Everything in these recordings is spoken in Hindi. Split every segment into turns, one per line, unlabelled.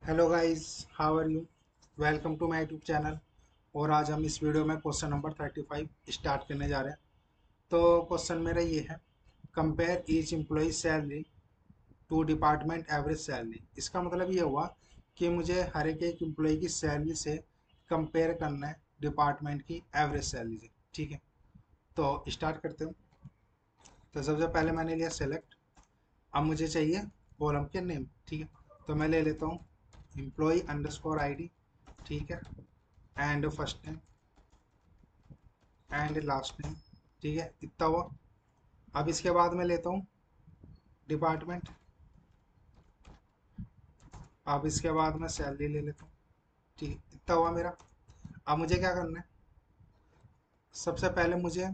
Hello guys, how are you. Welcome to my YouTube channel. और आज हम इस वीडियो में क्वेश्चन नंबर 35 स्टार्ट करने जा रहे हैं। तो क्वेश्चन मेरा ये है, compare each employee salary to department average salary. इसका मतलब ये हुआ कि मुझे हर एक एम्प्लॉय की सैलरी से कंपेयर करना है डिपार्टमेंट की एवरेज सैलरी से। ठीक है, तो स्टार्ट करते हैं। तो सबसे पहले मैंने लिया सेलेक्ट। अब मुझे चाहिए कॉलम के नेम। ठीक है, तो मैं ले लेता हूँ एम्प्लॉय अंडरस्कोर आईडी। ठीक है, and first name and last name. ठीक है, इतना हुआ। अब इसके बाद मैं लेता हूँ डिपार्टमेंट। अब इसके बाद मैं सैलरी ले लेता हूँ। ठीक है, इतना हुआ मेरा। अब मुझे क्या करना है, सबसे पहले मुझे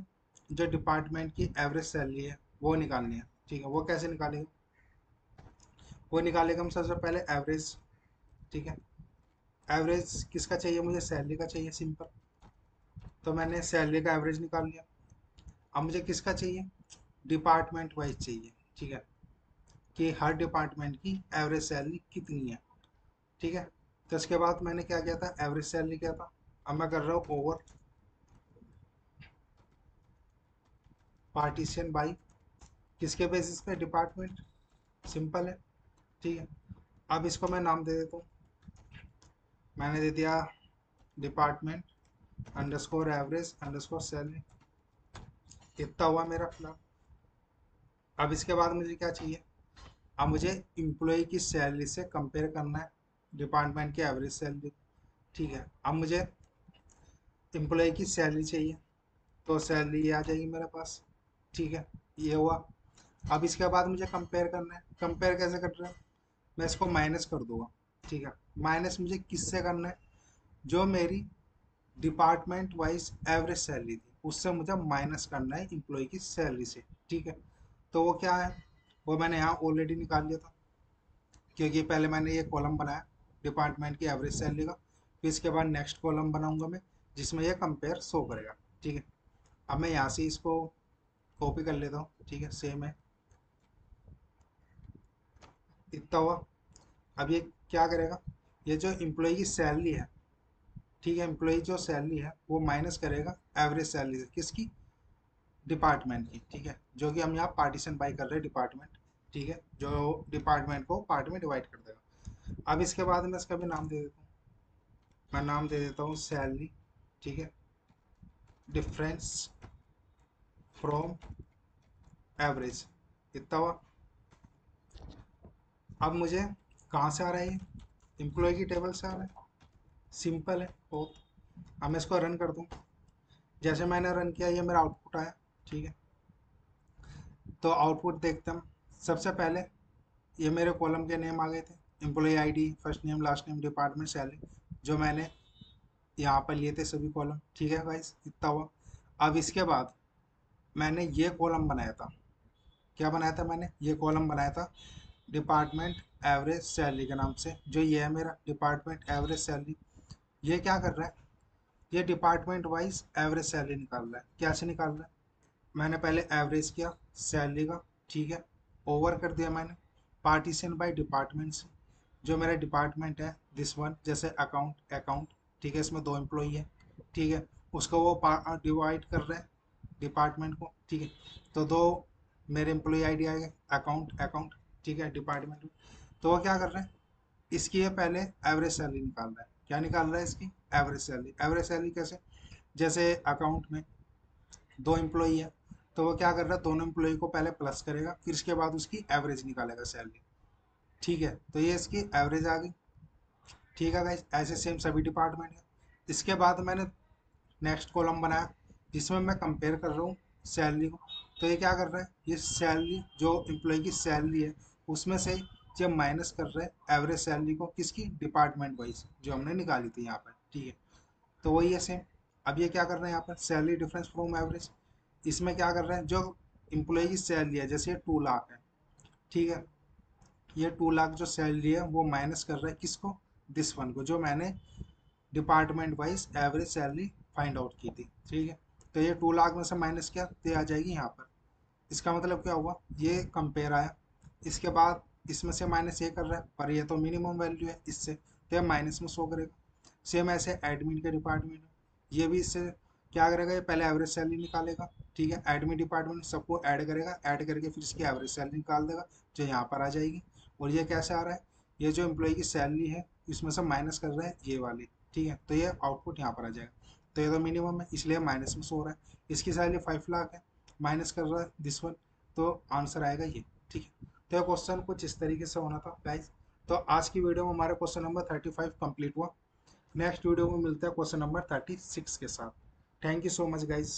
जो डिपार्टमेंट की एवरेज सैलरी है वो निकालनी है। ठीक है, वो कैसे निकालेंगे, वो निकालेगा हम सबसे पहले एवरेज। ठीक है, एवरेज किसका चाहिए, मुझे सैलरी का चाहिए सिंपल। तो मैंने सैलरी का एवरेज निकाल लिया। अब मुझे किसका चाहिए, डिपार्टमेंट वाइज चाहिए। ठीक है, कि हर डिपार्टमेंट की एवरेज सैलरी कितनी है। ठीक है, तो इसके बाद मैंने क्या किया था, एवरेज सैलरी किया था। अब मैं कर रहा हूँ ओवर पार्टीशन बाई किसके बेसिस पे, डिपार्टमेंट। सिंपल है। ठीक है, अब इसको मैं नाम दे देता हूँ। मैंने दे दिया department underscore average underscore salary. इतना हुआ मेरा फिलहाल। अब इसके बाद मुझे क्या चाहिए, अब मुझे इम्प्लॉय की सैलरी से कंपेयर करना है डिपार्टमेंट की एवरेज सैलरी। ठीक है, अब मुझे एम्प्लॉय की सैलरी चाहिए, तो सैलरी ये आ जाएगी मेरे पास। ठीक है, ये हुआ। अब इसके बाद मुझे कंपेयर करना है। कंपेयर कैसे कर रहा है, मैं इसको माइनस कर दूंगा। ठीक है, माइनस मुझे किससे करना है, जो मेरी डिपार्टमेंट वाइज एवरेज सैलरी थी उससे मुझे माइनस करना है इम्प्लॉय की सैलरी से। ठीक है, तो वो क्या है, वो मैंने यहाँ ऑलरेडी निकाल लिया था, क्योंकि पहले मैंने ये कॉलम बनाया डिपार्टमेंट की एवरेज सैलरी का। फिर इसके बाद नेक्स्ट कॉलम बनाऊंगा मैं, जिसमें ये कंपेयर शो करेगा। ठीक है, अब मैं यहाँ से इसको कॉपी कर लेता हूँ। ठीक है, सेम है, इतना हुआ। अब ये क्या करेगा, ये जो एम्प्लॉय की सैलरी है, ठीक है, एम्प्लॉय जो सैलरी है वो माइनस करेगा एवरेज सैलरी से, किसकी, डिपार्टमेंट की। ठीक है, जो कि हम यहाँ पार्टीशन बाई कर रहे हैं डिपार्टमेंट। ठीक है, जो डिपार्टमेंट को पार्ट में डिवाइड कर देगा। अब इसके बाद मैं इसका भी नाम दे देता हूँ। मैं नाम दे देता हूँ सैलरी। ठीक है, डिफरेंस फ्रॉम एवरेज। इतना हुआ। अब मुझे कहाँ से आ रहा है ये, एम्प्लॉय की टेबल से आ रहा है। सिंपल है बहुत। अब मैं इसको रन कर दूँ। जैसे मैंने रन किया ये मेरा आउटपुट आया। ठीक है, तो आउटपुट देखते हैं। सबसे पहले ये मेरे कॉलम के नेम आ गए थे, employee ID, first name, last name, department, salary, जो मैंने यहाँ पर लिए थे सभी कॉलम। ठीक है गाइस, इतना हुआ। अब इसके बाद मैंने ये कॉलम बनाया था, क्या बनाया था मैंने, ये कॉलम बनाया था डिपार्टमेंट एवरेज सैलरी के नाम से। जो ये है मेरा डिपार्टमेंट एवरेज सैलरी, ये क्या कर रहा है, ये डिपार्टमेंट वाइज एवरेज सैलरी निकाल रहा है। कैसे निकाल रहा है, मैंने पहले एवरेज किया सैलरी का। ठीक है, ओवर कर दिया मैंने पार्टीशन बाय डिपार्टमेंट से। जो मेरा डिपार्टमेंट है दिस वन, जैसे अकाउंट अकाउंट, ठीक है, इसमें 2 एम्प्लॉई है। ठीक है, उसको वो डिवाइड कर रहे हैं डिपार्टमेंट को। ठीक है, तो दो मेरे एम्प्लॉई आईडी आ गए, अकाउंट अकाउंट। ठीक है, डिपार्टमेंट में। तो वो क्या कर रहे हैं, इसकी ये पहले एवरेज सैलरी निकाल रहा है। क्या निकाल रहा है, इसकी एवरेज सैलरी। एवरेज सैलरी कैसे, जैसे अकाउंट में 2 एम्प्लॉई है, तो वो क्या कर रहा है, दोनों एम्प्लॉई को पहले प्लस करेगा, फिर इसके बाद उसकी एवरेज निकालेगा सैलरी। ठीक है, तो ये इसकी एवरेज आ गई। ठीक है गाइस, ऐसे सेम सभी डिपार्टमेंट है। इसके बाद मैंने नेक्स्ट कॉलम बनाया, जिसमें मैं कंपेयर कर रहा हूँ सैलरी को। तो ये क्या कर रहा है, ये सैलरी जो एम्प्लॉय की सैलरी है उसमें से जब माइनस कर रहे हैं एवरेज सैलरी को, किसकी, डिपार्टमेंट वाइज जो हमने निकाली थी यहाँ पर। ठीक है, तो वही है सेम। अब ये क्या कर रहे हैं यहाँ पर, सैलरी डिफरेंस फ्रॉम एवरेज। इसमें क्या कर रहे हैं, जो एम्प्लॉय की सैलरी है, जैसे ये 2 लाख है। ठीक है, ये 2 लाख जो सैलरी है वो माइनस कर रहा है किसको, दिस वन को, जो मैंने department wise average salary find out की थी। ठीक है, तो ये 2 लाख में से माइनस किया तो ये आ जाएगी यहाँ पर। इसका मतलब क्या हुआ, ये कंपेयर आया। इसके बाद इसमें से माइनस ये कर रहा है, पर ये तो मिनिमम वैल्यू है इससे, तो ये माइनस में शो करेगा। सेम ऐसे एडमिन के डिपार्टमेंट, ये भी इससे क्या करेगा, ये पहले एवरेज सैलरी निकालेगा, ठीक है। एडमिन डिपार्टमेंट सबको ऐड करेगा, ऐड करके फिर इसकी एवरेज सैलरी निकाल देगा जो यहाँ पर आ जाएगी। और ये कैसे आ रहा है, ये जो एम्प्लॉय की सैलरी है इसमें से माइनस कर रहा है ये वाली, ठीक है। तो ये आउटपुट यहाँ पर आ जाएगा। तो ये तो मिनिमम है इसलिए माइनस में शो हो रहा है। इसकी सैलरी 5 लाख है, माइनस कर रहा है दिस वन, तो आंसर आएगा ये, ठीक है। तो ये क्वेश्चन कुछ इस तरीके से होना था गाइज। तो आज की वीडियो में हमारा क्वेश्चन नंबर 35 कंप्लीट हुआ। नेक्स्ट वीडियो में मिलता है क्वेश्चन नंबर 36 के साथ। Thank you so much guys.